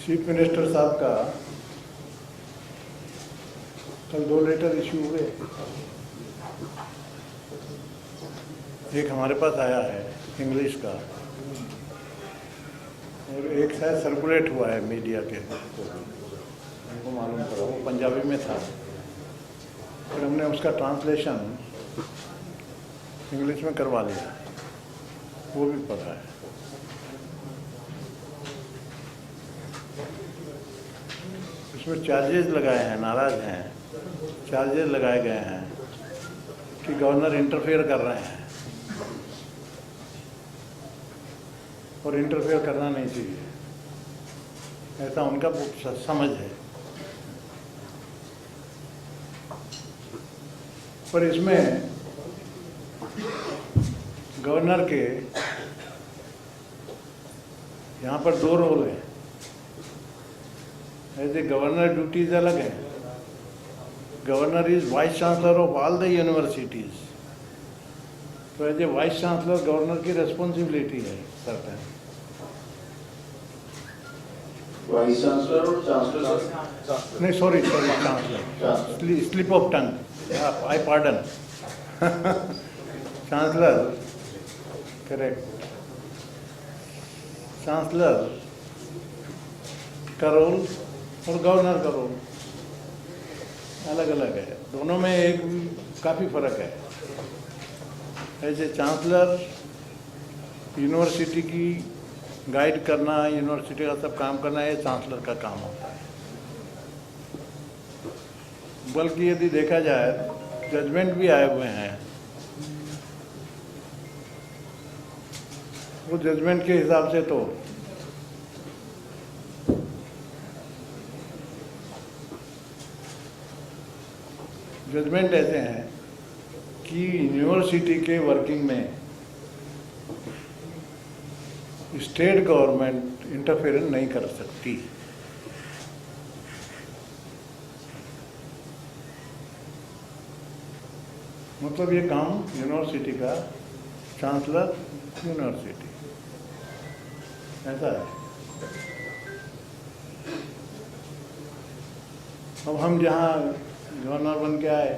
Chief minister साहब का कल 2 लेटर इशू हुए। एक हमारे पास आया है इंग्लिश का और एक शायद सर्कुलेट हुआ है मीडिया के, हमको मालूम पड़ा वो पंजाबी में था, फिर हमने उसका ट्रांसलेशन इंग्लिश में करवा लिया, वो भी पता है। इसमें चार्जेस लगाए हैं, नाराज हैं, चार्जेस लगाए गए हैं कि गवर्नर इंटरफेयर कर रहे हैं और इंटरफेयर करना नहीं चाहिए, ऐसा उनका समझ है। पर इसमें गवर्नर के यहाँ पर 2 रोल हैं। ऐसे गवर्नर ड्यूटीज अलग है। Governor is vice chancellor of all the universities, तो as a vice chancellor governor की रेस्पॉन्सिबिलिटी है सर्टेन। वाइस चांसलर और चांसलर नहीं, sorry chancellor, slip of tongue, I pardon. Chancellor, correct. Chancellor का रोल और governor का रोल अलग अलग है, दोनों में एक काफ़ी फर्क है। ऐसे चांसलर यूनिवर्सिटी की गाइड करना, यूनिवर्सिटी का सब काम करना, ये चांसलर का काम होता है। बल्कि यदि देखा जाए जजमेंट भी आए हुए हैं, वो जजमेंट के हिसाब से तो जजमेंट ऐसे हैं कि यूनिवर्सिटी के वर्किंग में स्टेट गवर्नमेंट इंटरफेरेंस नहीं कर सकती। मतलब ये काम यूनिवर्सिटी का, चांसलर यूनिवर्सिटी, ऐसा है। अब हम जहाँ गवर्नर बन के आए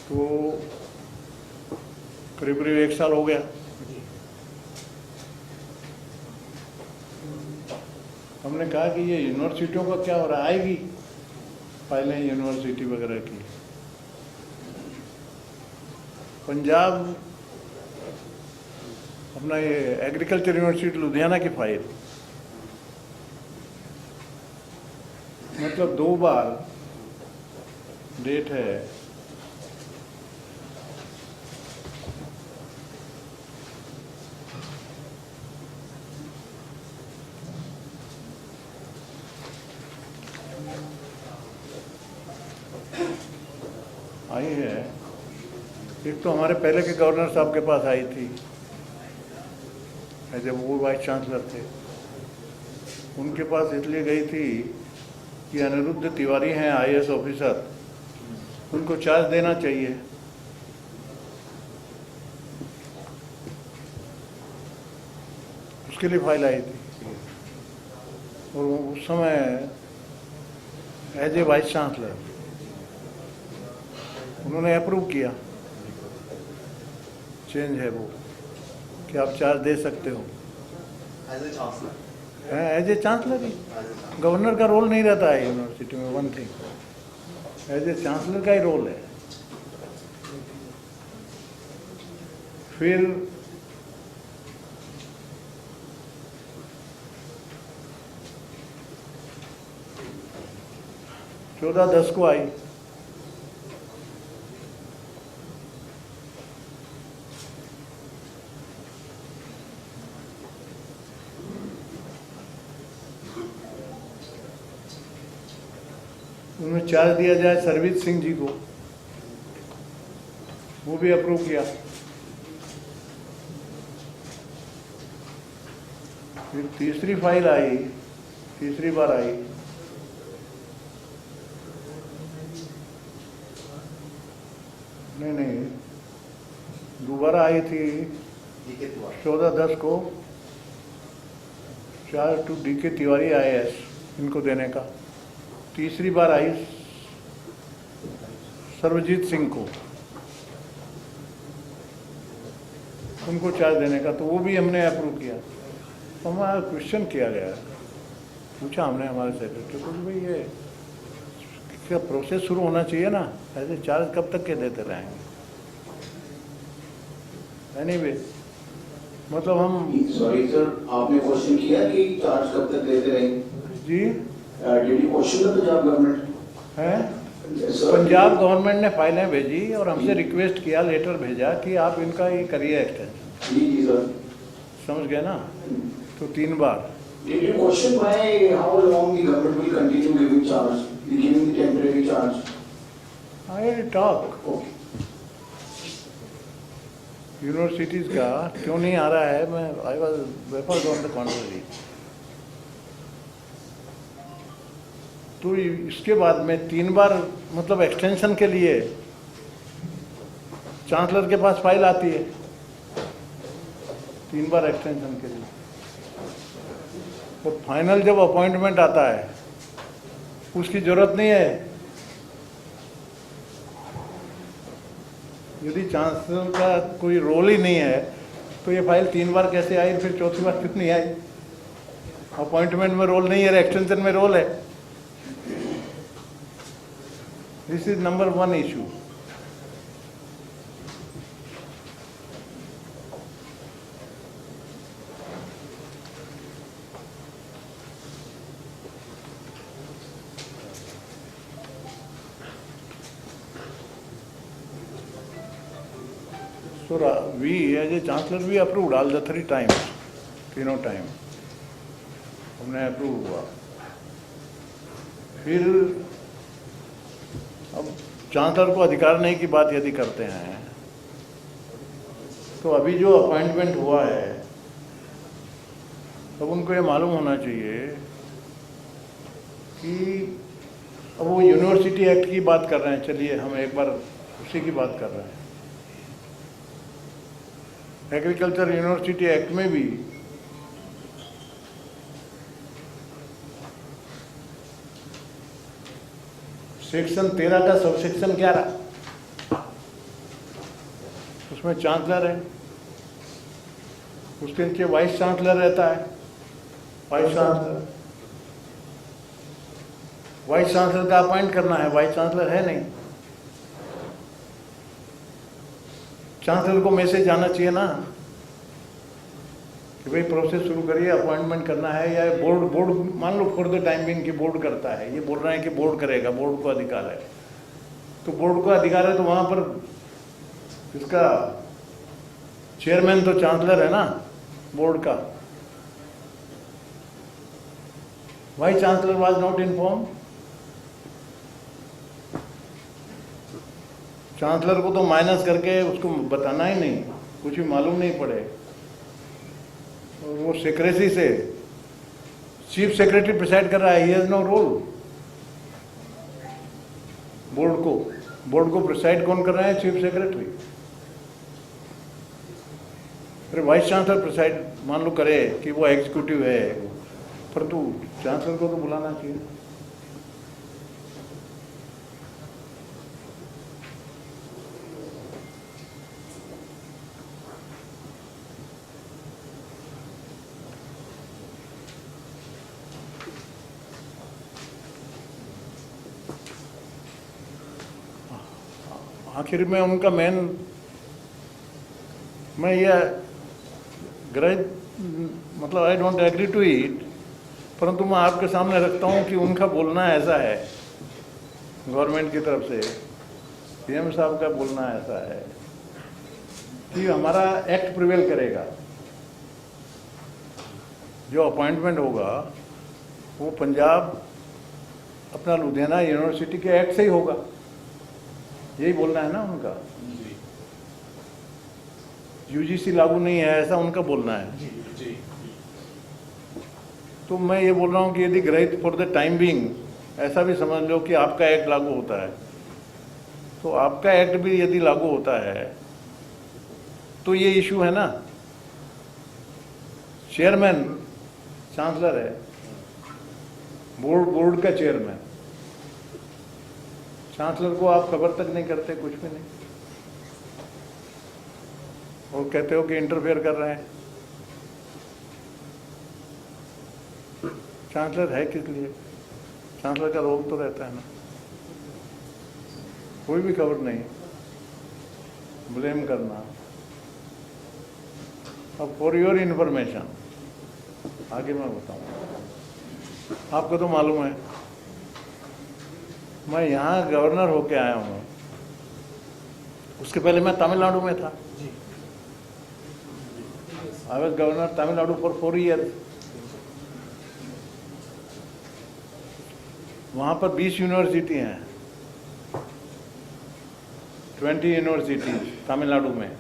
तो करीब करीब 1 साल हो गया। हमने कहा कि ये यूनिवर्सिटियों का क्या हो रहा है, आएगी फाइलें यूनिवर्सिटी वगैरह की। पंजाब अपना ये एग्रीकल्चर यूनिवर्सिटी लुधियाना की फाइल, मतलब 2 बार डेट है। आई है, एक तो हमारे पहले के गवर्नर साहब के पास आई थी, जब वो वाइस चांसलर थे। उनके पास इसलिए गई थी कि अनिरुद्ध तिवारी हैं IAS ऑफिसर, उनको चार्ज देना चाहिए। उसके लिए फाइल आई थी और उस समय एज ए वाइस चांसलर उन्होंने अप्रूव किया, चेंज है वो कि आप चार्ज दे सकते हो as a chancellor he. Governor का रोल नहीं रहता है यूनिवर्सिटी में, one thing, as a chancellor का ही रोल है। फिर चौदह 10 को आई, उन्हें चार्ज दिया जाए सरबजीत सिंह जी को, वो भी अप्रूव किया। फिर तीसरी फाइल आई, तीसरी बार आई, नहीं दोबारा आई थी 14/10 को चार टू डी के तिवारी IAS इनको देने का। तीसरी बार आई सर्वजीत सिंह को, उनको 4 देने का, तो वो भी हमने अप्रूव किया। तो हमारा क्वेश्चन किया गया, पूछा हमने हमारे सेक्रेटरी को, भाई ये क्या प्रोसेस शुरू होना चाहिए ना, ऐसे चार्ज कब तक के देते रहेंगे। एनीवे मतलब हम सॉरी सर, आपने क्वेश्चन किया कि चार्ज कब तक देते रहेंगे? जी did you question the Punjab government? हैं, पंजाब गवर्नमेंट ने फाइलें भेजी और हमसे रिक्वेस्ट किया, लेटर भेजा कि आप इनका ये करिए एक्सटेंशन। जी जी सर, समझ गए ना, तो 3 बार। Did you question why, how long the government will continue giving charge, giving the temporary charge? I talk Okay. Universities का क्यों नहीं आ रहा है, मैं I was wavered on the contrary. तो इसके बाद में 3 बार मतलब एक्सटेंशन के लिए चांसलर के पास फाइल आती है, 3 बार एक्सटेंशन के लिए। तो फाइनल जब अपॉइंटमेंट आता है उसकी जरूरत नहीं है। यदि चांसलर का कोई रोल ही नहीं है तो ये फाइल 3 बार कैसे आई, फिर चौथी बार क्यों नहीं आई। अपॉइंटमेंट में रोल नहीं है, एक्सटेंशन में रोल है। This is number 1 issue. So we as a chancellor we approved all the 3 times, तीनों टाइम हमने अप्रूव हुआ। फिर अब चांसलर को अधिकार नहीं की बात यदि करते हैं तो अभी जो अपॉइंटमेंट हुआ है तब उनको ये मालूम होना चाहिए कि अब वो यूनिवर्सिटी एक्ट की बात कर रहे हैं। चलिए हम एक बार उसी की बात कर रहे हैं। एग्रीकल्चर यूनिवर्सिटी एक्ट में भी सेक्शन 13 का सब सेक्शन 11 उसमें चांसलर है, उसके नीचे वाइस चांसलर रहता है। वाइस चांसलर का अपॉइंट करना है, वाइस चांसलर है नहीं। चांसलर को मैसेज आना चाहिए ना कि भाई प्रोसेस शुरू करिए, अपॉइंटमेंट करना है। या बोर्ड मान लो फॉर द टाइम बिंग की बोर्ड करता है, ये बोल रहे हैं कि बोर्ड करेगा, बोर्ड को अधिकार है। तो बोर्ड को अधिकार है तो वहां पर इसका चेयरमैन तो चांसलर है ना बोर्ड का। Vice chancellor was not inform. Chancellor को तो माइनस करके उसको बताना ही नहीं, कुछ भी मालूम नहीं पड़े। और वो सेक्रेसी से चीफ सेक्रेटरी प्रिसाइड कर रहा है, he has no role. Board को प्रिसाइड कौन कर रहे हैं? Chief secretary. फिर वाइस चांसलर प्रिसाइड मान लो करे कि वो एग्जीक्यूटिव है, परंतु चांसलर को तो बुलाना चाहिए। आखिर में उनका मैं ये मतलब I don't agree to it, परंतु मैं आपके सामने रखता हूँ कि उनका बोलना ऐसा है, गवर्नमेंट की तरफ से सीएम साहब का बोलना ऐसा है कि हमारा एक्ट प्रिवेल करेगा। जो अपॉइंटमेंट होगा वो पंजाब अपना लुधियाना यूनिवर्सिटी के एक्ट से ही होगा, यही बोलना है ना उनका। यूजीसी लागू नहीं है ऐसा उनका बोलना है। तो मैं ये बोल रहा हूँ कि यदि ग्रहित फॉर द टाइम बीइंग ऐसा भी समझ लो कि आपका एक्ट लागू होता है, तो आपका एक्ट भी यदि लागू होता है तो ये इशू है ना, चेयरमैन चांसलर है, बोर्ड का चेयरमैन। चांसलर को आप खबर तक नहीं करते, कुछ भी नहीं, और कहते हो कि इंटरफेयर कर रहे हैं। चांसलर है किस लिए? चांसलर का रोल तो रहता है ना, कोई भी खबर नहीं, ब्लेम करना। अब फॉर योर इन्फॉर्मेशन आगे मैं बताऊँ, आपको तो मालूम है मैं यहाँ गवर्नर होके आया हूँ, उसके पहले मैं तमिलनाडु में था। I was governor Tamil Nadu for 4 years। वहाँ पर 20 यूनिवर्सिटी हैं, 20 यूनिवर्सिटी तमिलनाडु में।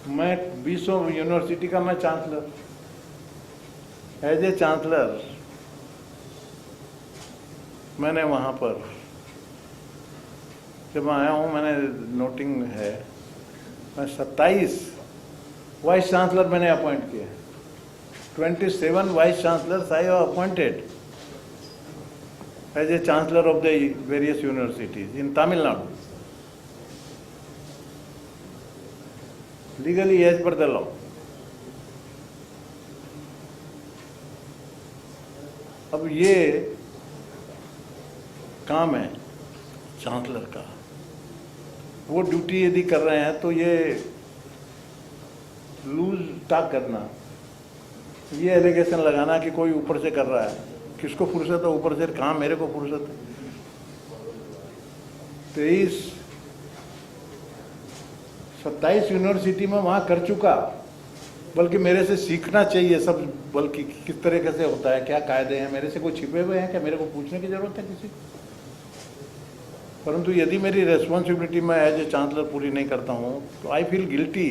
मैं 20 यूनिवर्सिटी का मैं चांसलर, एज ए चांसलर मैंने वहाँ पर जब मैं आया हूँ, मैंने नोटिंग है, मैं 27 वाइस चांसलर मैंने अपॉइंट किए। 27 vice chancellor I have appointed as a chancellor of the various universities in Tamil Nadu, legally as per the law. अब ये काम है चांसलर का, वो ड्यूटी यदि कर रहे हैं तो ये लूज टॉक करना, ये एलिगेशन लगाना कि कोई ऊपर से कर रहा है, किसको फुर्सत है ऊपर से? कहाँ मेरे को फुर्सत है? 27 यूनिवर्सिटी में वहाँ कर चुका, बल्कि मेरे से सीखना चाहिए सब, बल्कि किस तरीके से होता है, क्या कायदे हैं, मेरे से कोई छिपे हुए हैं क्या? मेरे को पूछने की जरूरत है किसी को? परंतु यदि मेरी रेस्पॉन्सिबिलिटी मैं एज ए चांसलर पूरी नहीं करता हूँ तो I feel guilty,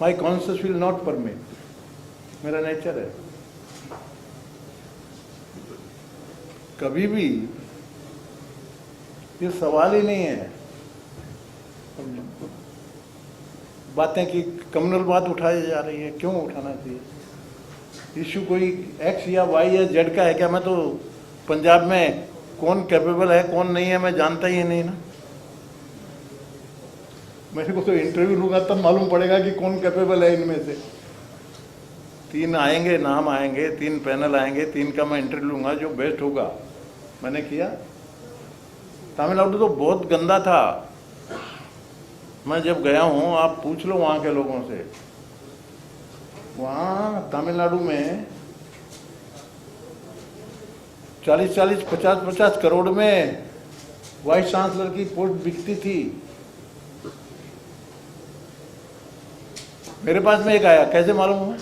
my conscious will not permit, मेरा नेचर है। कभी भी ये सवाल ही नहीं है बातें कि कम्युनल बात उठाई जा रही है, क्यों उठाना चाहिए? इश्यू कोई एक्स या वाई या जेड का है क्या? मैं तो पंजाब में कौन कैपेबल है कौन नहीं है मैं जानता ही नहीं ना। मेरे को तो इंटरव्यू लूंगा तब मालूम पड़ेगा कि कौन कैपेबल है इनमें से। 3 आएंगे, नाम आएंगे, 3 पैनल आएंगे, 3 का मैं इंटरव्यू लूंगा, जो बेस्ट होगा। मैंने किया। तमिलनाडु तो बहुत गंदा था, मैं जब गया हूँ, आप पूछ लो वहाँ के लोगों से। वहाँ तमिलनाडु में 40-40, 50-50 करोड़ में वाइस चांसलर की पोस्ट बिकती थी। मेरे पास में एक आया, कैसे मालूम हुआ?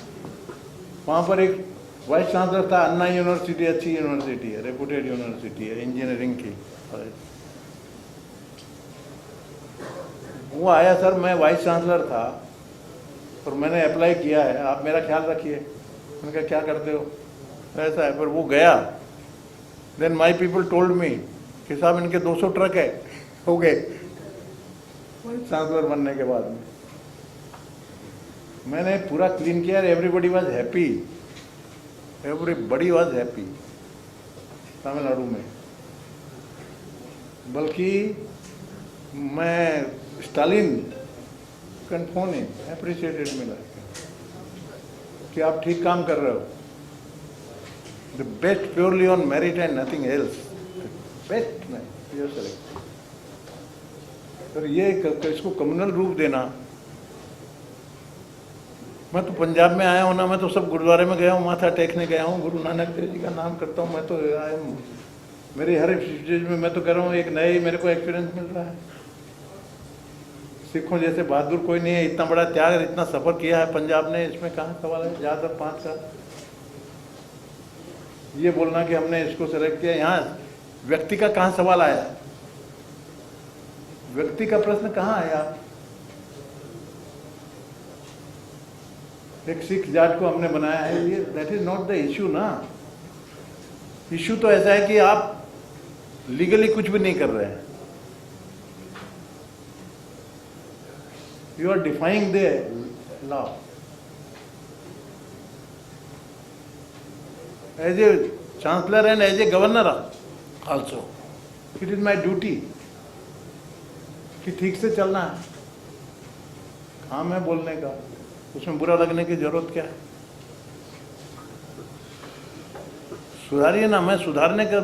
वहाँ पर एक वाइस चांसलर था, अन्ना यूनिवर्सिटी अच्छी यूनिवर्सिटी है, रेपुटेड यूनिवर्सिटी है इंजीनियरिंग की। वो आया, सर मैं वाइस चांसलर था और मैंने अप्लाई किया है, आप मेरा ख्याल रखिए। मैंने कहा क्या करते हो? ऐसा है। पर वो गया, then my people told me कि साहब इनके 200 ट्रक है, हो गए वाइस चांसलर बनने के बाद में। मैंने पूरा क्लीन किया, everybody was happy, everybody was happy Tamil Nadu में। बल्कि मैं स्टालिन फोन अप्रिशिएटेड मिला कि आप ठीक काम कर रहे हो, the best purely on merit and nothing else, best में ये सेलेक्ट। तो ये इसको कम्युनल रूप देना। मैं तो पंजाब में आया हूँ ना, मैं तो सब गुरुद्वारे में गया हूँ, माथा टेकने गया हूँ, गुरु नानक देव जी का नाम करता हूँ। मैं तो मेरी हर चीज में मैं तो कह रहा हूँ एक नए मेरे को एक्सपीरियंस मिल रहा है। सिखों जैसे बहादुर कोई नहीं है, इतना बड़ा त्याग, इतना सफर किया है पंजाब ने, इसमें कहाँ सवाल है? ज्यादा 5 का ये बोलना कि हमने इसको सेलेक्ट किया, यहाँ व्यक्ति का कहाँ सवाल आया? व्यक्ति का प्रश्न कहाँ आया? एक सिख जाट को हमने बनाया है, ये that is not the issue ना। इश्यू तो ऐसा है कि आप लीगली कुछ भी नहीं कर रहे हैं, you are defying the law. as a chancellor and as a governor also. It is my duty कि ठीक से चलना है, काम है बोलने का, उसमें बुरा लगने की जरूरत क्या है? सुधारिए ना, मैं सुधारने का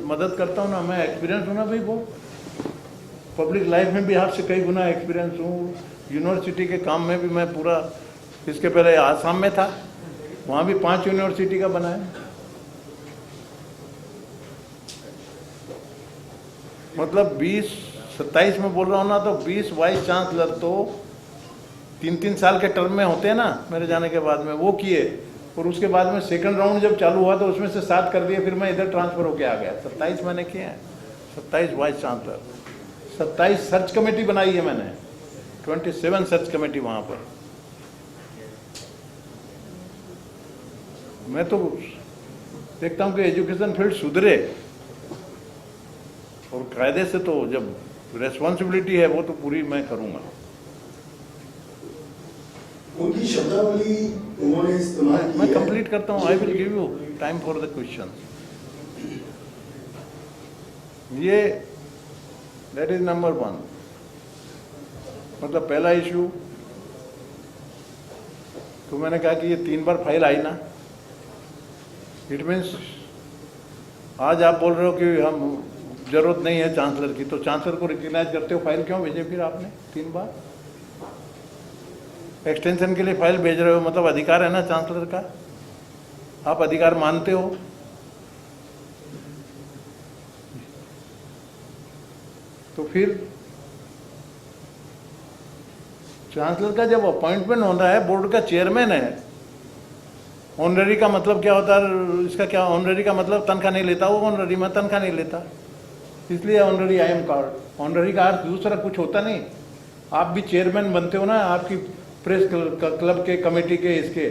मदद करता हूँ ना, मैं एक्सपीरियंस हूँ ना भाई, वो पब्लिक लाइफ में भी आपसे कई गुना एक्सपीरियंस हूँ, यूनिवर्सिटी के काम में भी मैं पूरा, इसके पहले आसाम में था, वहाँ भी 5 यूनिवर्सिटी का बनाया। मतलब 27 में बोल रहा हूँ ना, तो 20 वाइस चांसलर तो 3-3 साल के टर्म में होते हैं ना, मेरे जाने के बाद में वो किए, और उसके बाद में सेकंड राउंड जब चालू हुआ तो उसमें से 7 कर दिए, फिर मैं इधर ट्रांसफर होके आ गया। 27 मैंने किए हैं, 27 वाइस चांसलर, 27 सर्च कमेटी बनाई है मैंने, 27 सर्च कमेटी वहाँ पर। मैं तो देखता हूँ कि एजुकेशन फील्ड सुधरे, और कायदे से तो जब रेस्पॉन्सिबिलिटी है वो तो पूरी मैं करूँगा। उनकी शब्दावली उन्होंने इस्तेमाल की है। मैं कंप्लीट करता हूँ, I will give you time for the question. ये दैट इज नंबर 1। मतलब पहला इशू तो मैंने कहा कि ये 3 बार फाइल आई ना, इट मीन्स आज आप बोल रहे हो कि हम जरूरत नहीं है चांसलर की, तो चांसलर को रिकग्नाइज करते हो फाइल क्यों भेजे फिर आपने 3 बार? एक्सटेंशन के लिए फाइल भेज रहे हो, मतलब अधिकार है ना चांसलर का, आप अधिकार मानते हो। तो फिर चांसलर का जब अपॉइंटमेंट होना है, बोर्ड का चेयरमैन है, ऑनररी का मतलब क्या होता है? इसका क्या ऑनररी का मतलब? तनख्वाह नहीं लेता वो, ऑनररी में तनख्वाह नहीं लेता, इसलिए honorary I am card. Honorary का अर्थ दूसरा कुछ होता नहीं। आप भी चेयरमैन बनते हो ना, आपकी प्रेस क्लब के, कमेटी के, इसके,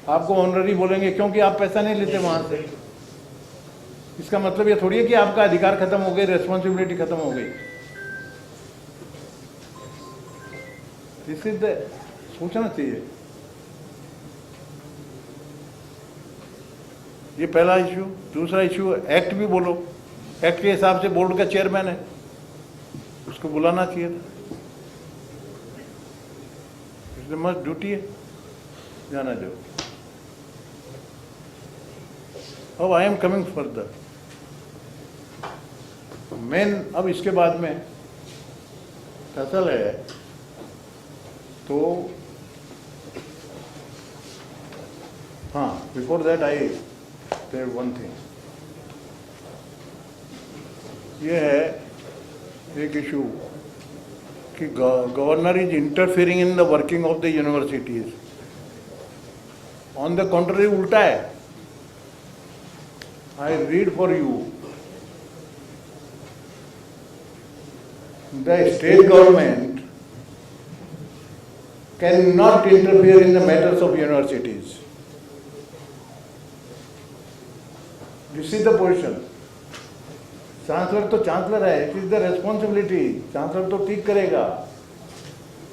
आपको ऑनररी बोलेंगे क्योंकि आप पैसा नहीं लेते वहां से। इसका मतलब ये थोड़ी है कि आपका अधिकार खत्म हो गई, रेस्पॉन्सिबिलिटी खत्म हो गई। दिस इज द, सोचना चाहिए। ये पहला इशू। दूसरा इशू, एक्ट भी बोलो, एक्ट के हिसाब से बोर्ड का चेयरमैन है, उसको बुलाना चाहिए था, इसलिए मस्ट ड्यूटी है, जाना दो। अब I am coming further main. अब इसके बाद में फसल है, तो हाँ, before that I tell one thing. ये है एक इशू कि governor is interfering in the working of the universities. On the contrary उल्टा है। I read for you, the state government can not interfere in the matters of universities. This is the position. Chancellor तो chancellor है, it is the responsibility. Chancellor तो ठीक करेगा,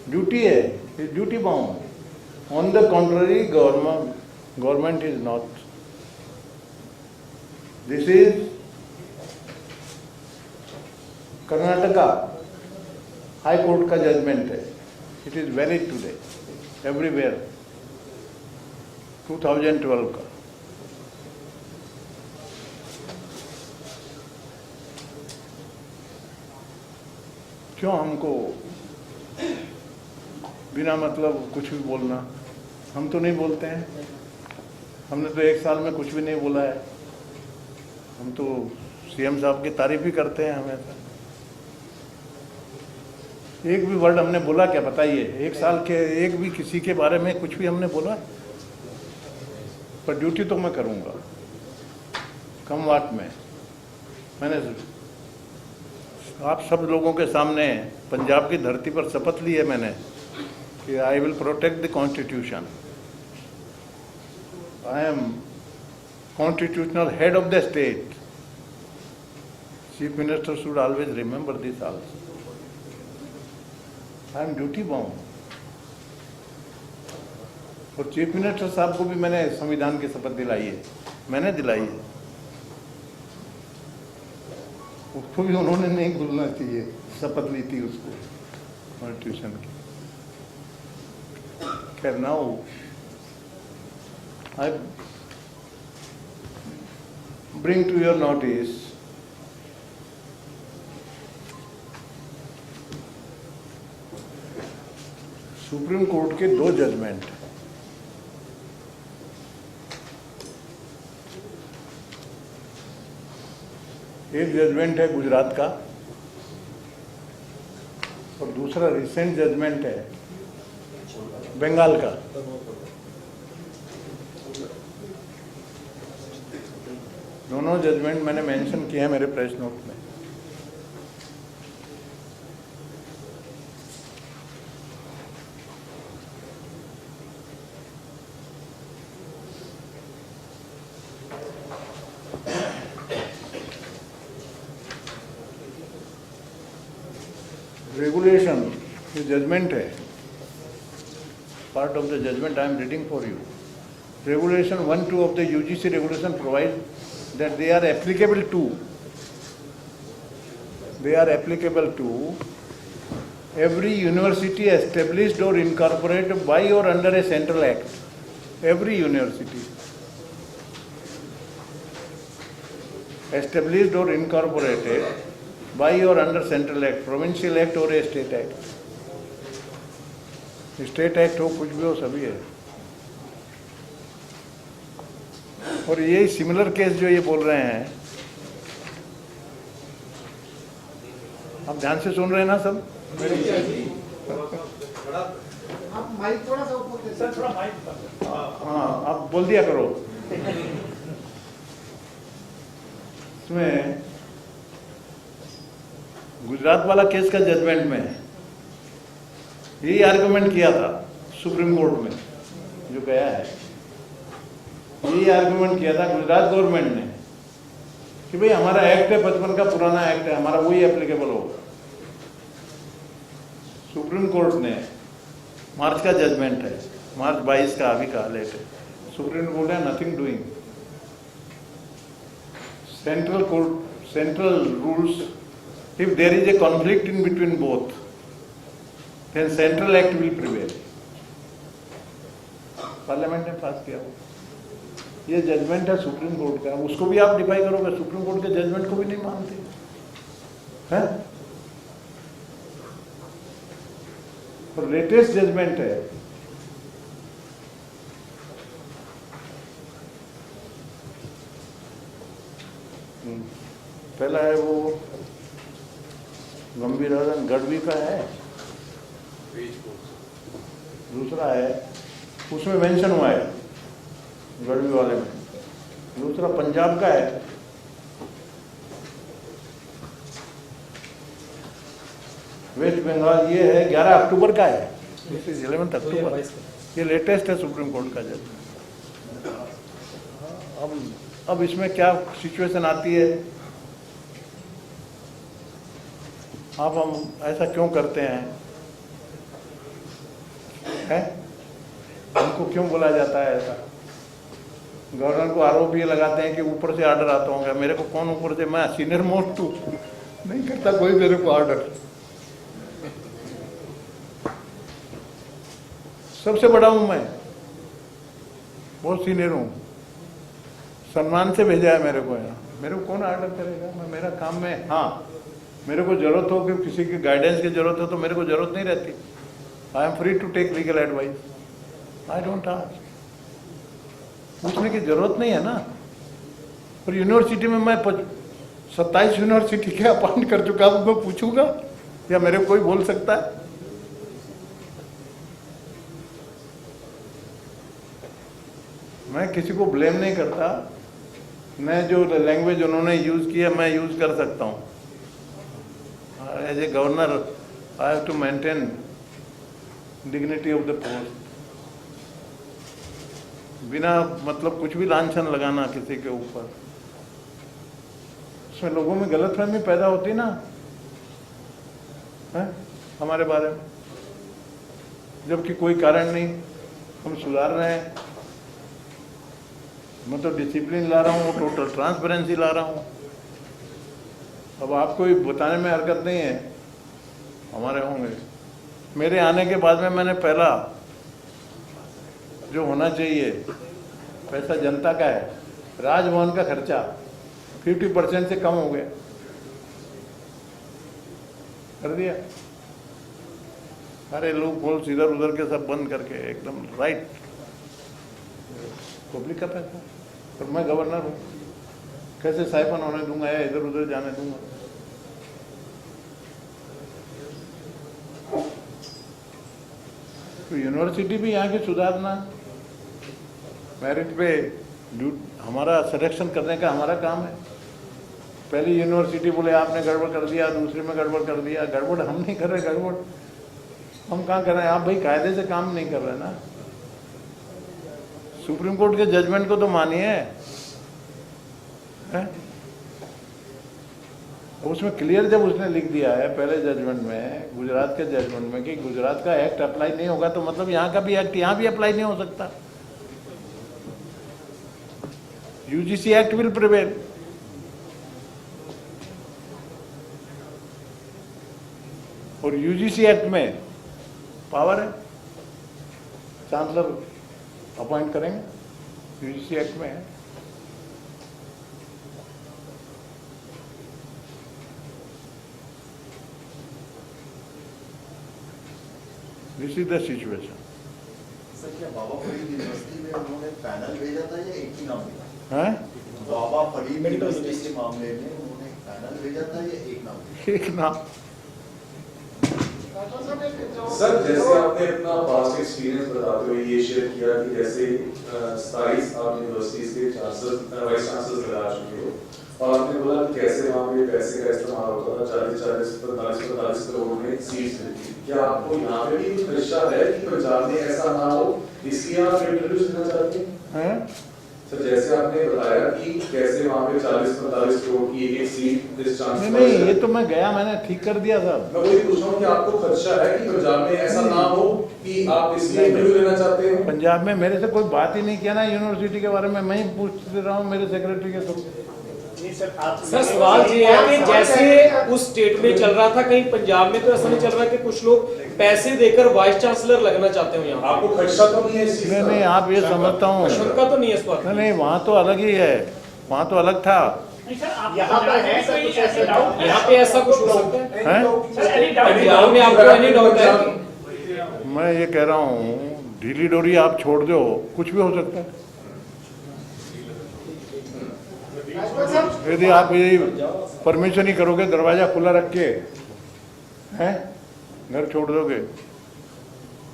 duty है, is duty bound. On the contrary government is not. This is Karnataka high court का judgement है। It is valid today everywhere, 2012 का। क्यों हमको बिना मतलब कुछ भी बोलना? हम तो नहीं बोलते हैं, हमने तो 1 साल में कुछ भी नहीं बोला है। हम तो सीएम साहब की तारीफ ही करते हैं हमेशा। एक भी वर्ड हमने बोला क्या बताइए? 1 साल के एक भी किसी के बारे में कुछ भी हमने बोला? पर ड्यूटी तो मैं करूँगा, कम वाट में। मैंने आप सब लोगों के सामने पंजाब की धरती पर शपथ ली है मैंने कि I will protect the constitution. I am constitutional head of the state. Chief minister should always remember this also. I am duty bound. और चीफ मिनिस्टर साहब को भी मैंने संविधान की शपथ दिलाई है। मैंने दिलाई है, उसको भी उन्होंने नहीं भूलना चाहिए, शपथ ली थी उसको कॉन्स्टिट्यूशन की। खैर now I bring to your notice supreme court के 2 जजमेंट। एक जजमेंट है गुजरात का और दूसरा रिसेंट जजमेंट है बंगाल का। दोनों जजमेंट मैंने मेंशन किए हैं मेरे प्रेस नोट में। रेगुलेशन जो जजमेंट है, part of the judgment I am reading for you. Regulation 1-2 of the UGC regulation provides that they are applicable to every university established or incorporated by or under a central act. Every university established or incorporated by or under central act, provincial act or a state act. State act हो कुछ भी हो सभी है। और यही similar case जो ये बोल रहे हैं, आप ध्यान से सुन रहे हैं ना सब? आप माइक थोड़ा सा ऊपर सर, थोड़ा माइक। हाँ, आप बोल दिया करो। इसमें गुजरात वाला केस का जजमेंट में यही आर्गुमेंट किया था सुप्रीम कोर्ट में जो गया है, यही आर्गुमेंट किया था गुजरात गवर्नमेंट ने कि भाई हमारा एक्ट है 55 का पुराना एक्ट है, हमारा वही एप्लीकेबल होगा। सुप्रीम कोर्ट ने मार्च का जजमेंट है, मार्च 22 का अभी का लेट है। सुप्रीम कोर्ट है nothing doing. Central rules, if there is a conflict in between both, then central act will prevail। Parliament ने पास किया वो। ये जजमेंट है सुप्रीम कोर्ट का, उसको भी आप डिफाई करोगे, सुप्रीम कोर्ट के जजमेंट को भी नहीं मानते हैं। और लेटेस्ट जजमेंट है पहला है वो गंभीरानंद गढ़वी का है, दूसरा है उसमें मेंशन हुआ है गढ़वी वाले में, दूसरा पंजाब का है। वेस्ट बंगाल ये है 11 अक्टूबर का है, 11 अक्टूबर। ये लेटेस्ट है सुप्रीम कोर्ट का जज। अब इसमें क्या सिचुएशन आती है, आप हम ऐसा क्यों करते हैं, हमको क्यों बोला जाता है ऐसा? गवर्नर को आरोप ये लगाते हैं कि ऊपर से ऑर्डर आता होगा। मेरे को कौन ऊपर से, मैं सीनियर मोस्ट हूँ, नहीं करता कोई मेरे को ऑर्डर। सबसे बड़ा हूं मैं, बहुत सीनियर हूँ, सम्मान से भेजा है मेरे को यहाँ। मेरे को कौन ऑर्डर करेगा? मैं मेरा काम में, हाँ मेरे को जरूरत हो कि किसी की गाइडेंस की जरूरत हो तो मेरे को जरूरत नहीं रहती। I am free to take legal advice, I don't ask. पूछने की जरूरत नहीं है ना। और यूनिवर्सिटी में मैं 27 यूनिवर्सिटी के अपॉइंट कर चुका हूं, मैं पूछूंगा या मेरे को कोई बोल सकता है? मैं किसी को ब्लेम नहीं करता, मैं जो लैंग्वेज उन्होंने यूज किया मैं यूज कर सकता हूँ। As a governor I have to maintain dignity of the post, बिना मतलब कुछ भी लांछन लगाना किसी के ऊपर। उसमें लोगों में गलतफहमी पैदा होती ना है हमारे बारे में, जबकि कोई कारण नहीं, हम सुधार रहे हैं। मैं तो डिसिप्लिन ला रहा हूँ, टोटल ट्रांसपेरेंसी ला रहा हूँ। अब आपको भी बताने में हरकत नहीं है, हमारे होंगे। मेरे आने के बाद में मैंने पहला जो होना चाहिए, पैसा जनता का है, राजभवन का खर्चा 50% से कम हो गया, कर दिया। सारे लोग बोल इधर उधर के सब बंद करके एकदम राइट, पब्लिक का पैसा। और मैं गवर्नर हूँ, कैसे साइफन होने दूंगा या इधर उधर जाने दूंगा? तो यूनिवर्सिटी भी यहाँ की सुधारना, मेरिट पे हमारा सिलेक्शन करने का हमारा काम है। पहली यूनिवर्सिटी बोले आपने गड़बड़ कर दिया, दूसरे में गड़बड़ कर दिया। गड़बड़ हम नहीं कर रहे, गड़बड़ हम कहाँ कर रहे हैं? आप भाई कायदे से काम नहीं कर रहे ना। सुप्रीम कोर्ट के जजमेंट को तो मानिए है? उसमें क्लियर जब उसने लिख दिया है पहले जजमेंट में, गुजरात के जजमेंट में, कि गुजरात का एक्ट अप्लाई नहीं होगा, तो मतलब यहाँ का भी एक्ट यहाँ भी अप्लाई नहीं हो सकता। UGC act will prevail. और यूजीसी एक्ट में पावर है, चांसलर अपॉइंट करेंगे, यूजीसी एक्ट में है। This is the situation. Sir क्या बाबा फरीद यूनिवर्सिटी में उन्होंने पैनल भेजा था या एक ही नाम भेजा? हैं? बाबा फरीद यूनिवर्सिटी के मामले में उन्होंने पैनल भेजा था या एक नाम भेजा? एक नाम। सर जैसे आपने अपना पास्ट एक्सपीरियंस बताते हुए ये शेयर किया कि जैसे 27 आप यूनिवर्सिटीज के चांसलर वाइस चांसलर लगा चुके हो, और आपने बोला कि कैसे वहाँ पे पैसे का इस्तेमाल होता था, 40-45 करोड़ में सीट्स मिलती। क्या आपको यहाँ पे भी खदशा है कि पंजाब में ऐसा ना हो, इसलिए आप इंट्रोड्यूस करना चाहते हैं? सर जैसे आपने बताया कि कैसे वहाँ पे 40-45 करोड़ की एक सीट इस चांस नहीं, ये तो मैं गया, मैंने ठीक कर दिया था। मैं वही पूछ रहा हूँ कि आपको खदशा है कि पंजाब में ऐसा ना हो कि आप इसलिए इंटरव्यू लेना चाहते हो? पंजाब में मेरे से कोई बात ही नहीं किया ना यूनिवर्सिटी के बारे में, मैं ही पूछ रहा हूँ मेरे सेक्रेटरी के थ्रू। सर सवाल ये है कि जैसे उस स्टेट में चल रहा था, कहीं पंजाब में तो ऐसा नहीं चल रहा कि कुछ लोग पैसे देकर वाइस चांसलर लगना चाहते हो यहाँ? आपको खदशा तो नहीं है इस चीज का? नहीं, आप ये समझता हूँ, शंका तो नहीं है इस बात नहीं, वहाँ तो अलग ही है, वहाँ तो अलग था। यहाँ पर है सर कुछ ऐसे डाउट? यहाँ पे ऐसा कुछ हो सकता है? हैं? पंजाब में आपको एनी डाउट है? मैं ये कह रहा हूँ, ढीली डोरी आप छोड़ दो, कुछ भी हो सकता है। यदि आप यही परमिशन ही करोगे, दरवाजा खुला रख के हैं, घर छोड़ दोगे,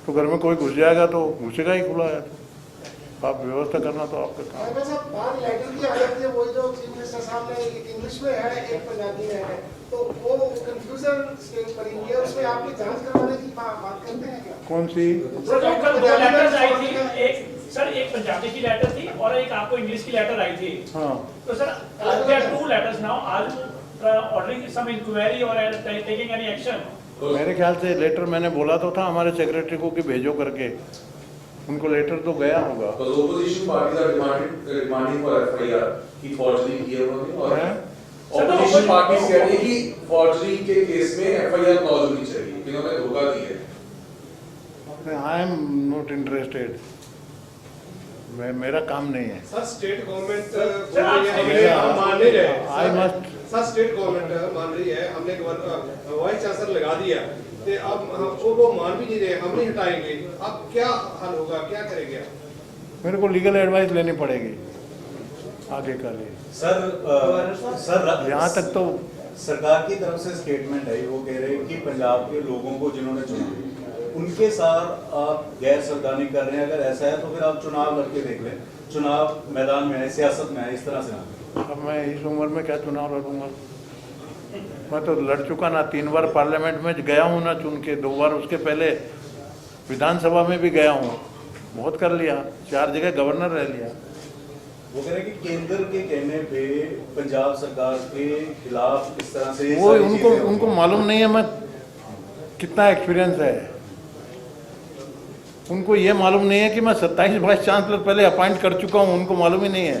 तो घर में कोई घुस जाएगा तो घुसेगा ही खुला है। आप व्यवस्था करना तो आपका काम है। साहब बाहर लेटर की हालत है, वो जो चीफ मिनिस्टर साहब ने एक इंग्लिश में है एक पंजाबी में है, तो वो कंफ्यूजन स्टेट पर ही है, उसमें आपकी जांच करवाने की बात करते हैं क्या? कौन सी? सर जो कल 2 लेटर्स आई थी, एक पंजाबी की लेटर थी और एक आपको इंग्लिश की लेटर आई थी। हाँ, तो sir there are 2 letters now, are ordering some inquiry और टेकिंग एनी एक्शन? मेरे ख्याल से लेटर मैंने बोला तो था हमारे सेक्रेटरी को कि भेजो करके, उनको लेटर तो गया होगा। Opposition parties are demanding for FIR की फॉर्जरी की है उन्होंने, और ऑपोजिशन पार्टीज कह रही है कि फॉर्जरी के केस में एफआईआर क्लॉज होनी चाहिए, इन्होंने धोखा दिया है। आई एम नॉट इंटरेस्टेड, मेरा काम नहीं है। सर स्टेट गवर्नमेंट सर, हम मान नहीं रहे। I must, sir state government मान रही है, हमने वाइस चांसलर लगा दिया, तो अब वो मान भी नहीं रहे, हम नहीं हटाएंगे, अब क्या हल होगा, क्या करेंगे? मेरे को लीगल एडवाइस लेनी पड़ेगी आगे का लिए। सर यहाँ तक तो सरकार की तरफ से स्टेटमेंट है, वो कह रहे हैं कि पंजाब के लोगों को जिन्होंने चुना उनके साथ आप गैर सरदानी कर रहे हैं। अगर ऐसा है तो फिर आप चुनाव लड़के देख लें, चुनाव मैदान में है, सियासत में है, इस तरह से ना। अब मैं इस उम्र में क्या चुनाव लड़ूंगा? मैं तो लड़ चुका ना, 3 बार पार्लियामेंट में गया हूँ ना चुन के, 2 बार उसके पहले विधानसभा में भी गया हूँ, बहुत कर लिया, 4 जगह गवर्नर रह लिया। वो कह रहे हैं कि केंद्र के कहने पे पंजाब सरकार के खिलाफ इस तरह से वो उनको मालूम नहीं है मैं कितना एक्सपीरियंस है, उनको ये मालूम नहीं है कि मैं 27 वाइस चांसलर पहले अपॉइंट कर चुका हूँ, उनको मालूम ही नहीं है।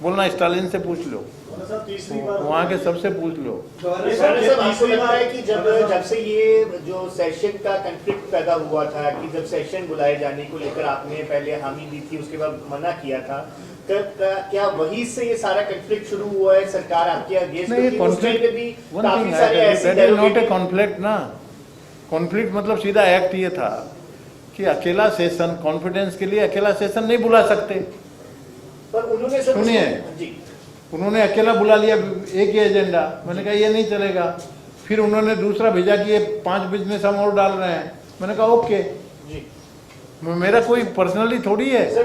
बोलना स्टालिन से पूछ लो, वहाँ के सबसे पूछ लो। आपको लगता है कि जब से ये जो सेशन का कंफ्लिक्ट पैदा हुआ था कि जब सेशन बुलाए जाने को लेकर आपने पहले हामी दी थी, उसके बाद मना किया था, क्या वही से ये सारा कंफ्लिक्ट शुरू हुआ है? सरकार आपके अगेंस्ट नहीं, कॉन्फ्लिक्ट भी काफी सारे ऐसे नॉट ए कॉन्फ्लिक्ट ना। कॉन्फ्लिक्ट मतलब सीधा एक्ट ये था कि अकेला सेशन, कॉन्फिडेंस के लिए अकेला सेशन नहीं बुला सकते। पर उन्होंने सुनिए, उन्होंने अकेला बुला लिया एक ही एजेंडा, मैंने कहा ये नहीं चलेगा। फिर उन्होंने दूसरा भेजा कि ये 5 बिजनेस हम और डाल रहे हैं, मैंने कहा ओके। मेरा कोई पर्सनली थोड़ी है, मैं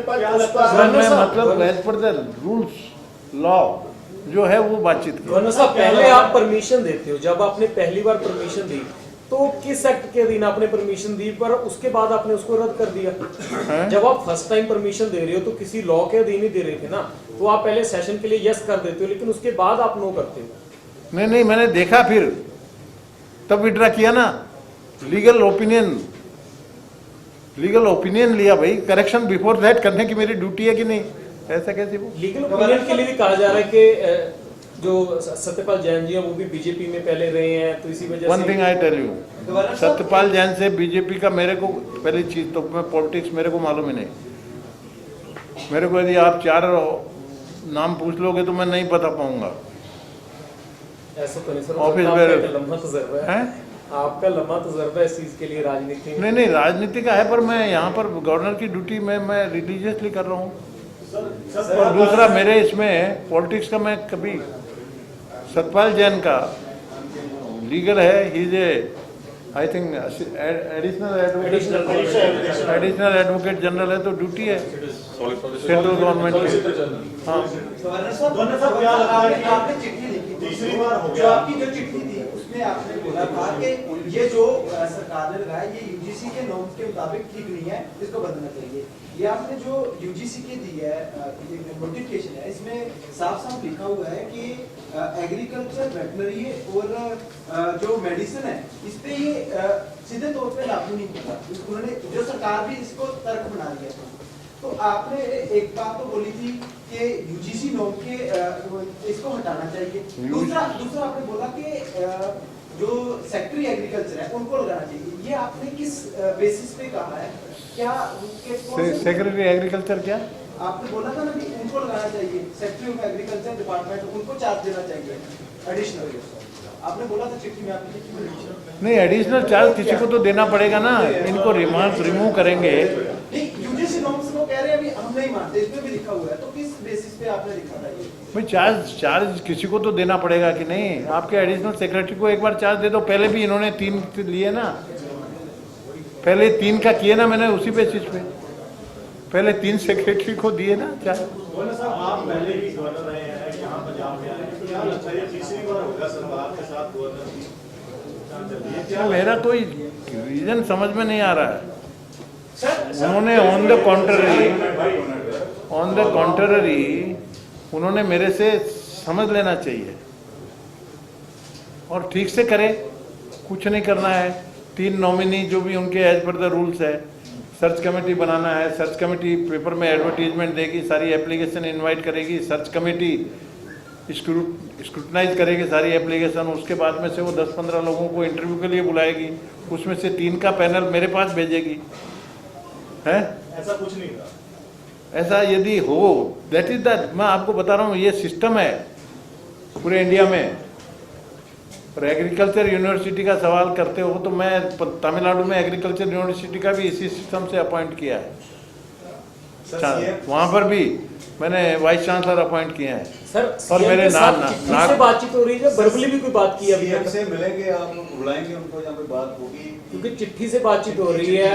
मतलब as per the rules law जो है वो बातचीत की। पहले आप परमिशन देते हो, जब आपने पहली बार परमिशन दी तो किस एक्ट के अधीन आपने परमिशन दी, पर उसके बाद आपने उसको रद्द कर दिया? जब आप फर्स्ट टाइम परमिशन दे रहे हो तो किसी लॉ के अधीन ही दे रहे थे ना, तो आप पहले सेशन के लिए यस कर देते हो, लेकिन उसके बाद आप नो करते हो। नहीं, मैंने देखा फिर तब विड्रा किया ना। लीगल ओपिनियन लिया भाई, करेक्शन बिफोर दैट करने की मेरी ड्यूटी है कि नहीं? ऐसा कैसे? वो लीगल ओपिनियन के लिए भी कहा जा रहा है कि जो सत्यपाल जैन जी हैं वो भी बीजेपी में पहले रहे हैं, तो इसी वजह से। One thing I tell you, Satyapal Jain से बीजेपी का मेरे को पहली चीज तो मैं पॉलिटिक्स मेरे को मालूम ही नहीं। मेरे को यदि आप 4 नाम पूछ लोगे तो मैं नहीं बता पाऊंगा। ऐसा तो नहीं सर, ऑफिस में लंबा तजुर्बा है, आपका लंबा तजुर्बा है इस चीज के लिए, राजनीति में। नहीं, राजनीति का है, पर मैं यहाँ पर गवर्नर की ड्यूटी में मैं रिलीजियसली कर रहा हूँ। और दूसरा मेरे इसमें पॉलिटिक्स का मैं कभी, सतपाल जैन का लीगल है, he is I think additional advocate general है, तो ड्यूटी है सेंट्रल गवर्नमेंट की। हाँ, आपने चिट्ठी लिखी तीसरी बार हो गया, आपकी जो चिट्ठी थी उसमें आपने बोला था कि ये जो सरकार ने लगाया ये यूजीसी के नॉर्म्स के मुताबिक ठीक नहीं है, इसको बदलना चाहिए। ये आपने जो यूजीसी के दी है नोटिफिकेशन है, इसमें साफ साफ लिखा हुआ है कि एग्रीकल्चर, वेटनरी और जो मेडिसिन है इस पे ये सीधे तौर पे लागू नहीं होता। उन्होंने जो सरकार भी इसको तर्क बना दिया था। तो आपने एक बात तो बोली थी कि यूजीसी नॉर्म के इसको हटाना चाहिए। दूसरा आपने बोला कि जो सेक्रेटरी एग्रीकल्चर है उनको लगाना चाहिए। ये आपने किस बेसिस पे कहा है? क्या सेक्रेटरी एग्रीकल्चर क्या आपने बोला था ना कि उनको लगाना चाहिए, सेक्रेटरी ऑफ एग्रीकल्चर डिपार्टमेंट, उनको चार्ज देना चाहिए एडिशनल। आपने बोला था चिट्ठी में, आपने चिट्ठी में नहीं, एडिशनल चार्ज किसी को तो देना पड़ेगा ना। इनको रिमूव करेंगे। नहीं, यूजीसी नॉर्म्स को कह रहे हैं अभी हम नहीं मानते, इसमें भी लिखा हुआ है, तो किस बेसिस पे आपने लिखा था ये? भाई चार्ज किसी को तो देना पड़ेगा कि नहीं? आपके एडिशनल सेक्रेटरी को एक बार चार्ज दे दो। पहले भी इन्होंने 3 लिए ना, पहले 3 का किए ना मैंने, उसी बेसिस पे पहले 3 सेक्रेटरी को दिए ना चार्ज। आप पहले भी गवर्नर रहे हैं, यहाँ पंजाब में आए, तो क्या लगता है तीसरी बार होगा सरकार के साथ गवर्नर की? मेरा कोई रीजन समझ में नहीं आ रहा है। उन्होंने ऑन द कॉन्ट्ररी उन्होंने मेरे से समझ लेना चाहिए और ठीक से करे। कुछ नहीं करना है। 3 नॉमिनी जो भी उनके एज पर द रूल्स है, सर्च कमेटी बनाना है, सर्च कमेटी पेपर में एडवर्टीजमेंट देगी, सारी एप्लीकेशन इनवाइट करेगी, सर्च कमेटी स्क्रूटनाइज करेगी सारी एप्लीकेशन, उसके बाद में से वो 10-15 लोगों को इंटरव्यू के लिए बुलाएगी, उसमें से 3 का पैनल मेरे पास भेजेगी। है ऐसा कुछ नहीं था। ऐसा यदि हो, दैट इज दैट, मैं आपको बता रहा हूँ ये सिस्टम है पूरे इंडिया में। और एग्रीकल्चर यूनिवर्सिटी का सवाल करते हो तो मैं तमिलनाडु में एग्रीकल्चर यूनिवर्सिटी का भी इसी सिस्टम से अपॉइंट किया है। वहाँ पर भी मैंने वाइस चांसलर अपॉइंट किए हैं सर। और मेरे नाम से बातचीत हो रही है, वर्बली भी कोई बात की अभी तक? से मिलेंगे, आप बुलाएंगे उनको, यहाँ पे बात होगी, क्योंकि चिट्ठी से बातचीत हो रही है।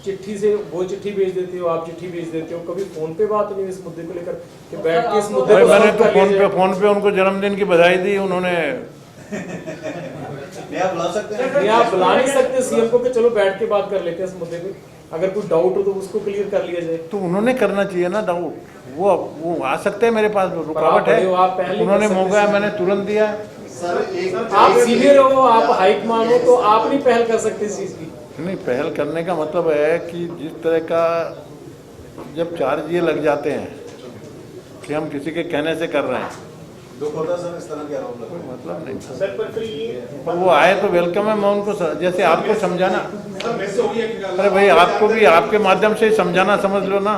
चिट्ठी से वो चिट्ठी भेज देते हो, आप चिट्ठी भेज देते हो, कभी फोन पे बात नहीं इस मुद्दे को लेकर कि बैठ के इस मुद्दे को। मैंने तो फोन पे उनको जन्मदिन की बधाई दी उन्होंने। आप बुला सकते हैं? आप बुला नहीं सकते सीएम को कि चलो बैठ के बात कर लेते हैं इस मुद्दे पे, अगर कोई डाउट हो तो उसको क्लियर कर लिया जाए। तो उन्होंने करना चाहिए ना डाउट। वो आ सकते हैं मेरे पास, रुकावट है, उन्होंने मौका है, मैंने तुरंत दिया। आप सीनियर हो, आप हाई कमान हो, तो आप नहीं पहल कर सकते इस चीज की। नहीं, पहल करने का मतलब है कि जिस तरह का जब चार्ज ये लग जाते हैं कि हम किसी के कहने से कर रहे हैं, दुख होता है सर इस तरह के आरोप कोई लगते मतलब नहीं था। सर पर फिर ये पर वो आए तो वेलकम है, मैं उनको जैसे आपको समझाना, सर वैसे हो गया कि अरे भाई आपको भी आपके माध्यम से ही समझाना, समझ लो ना।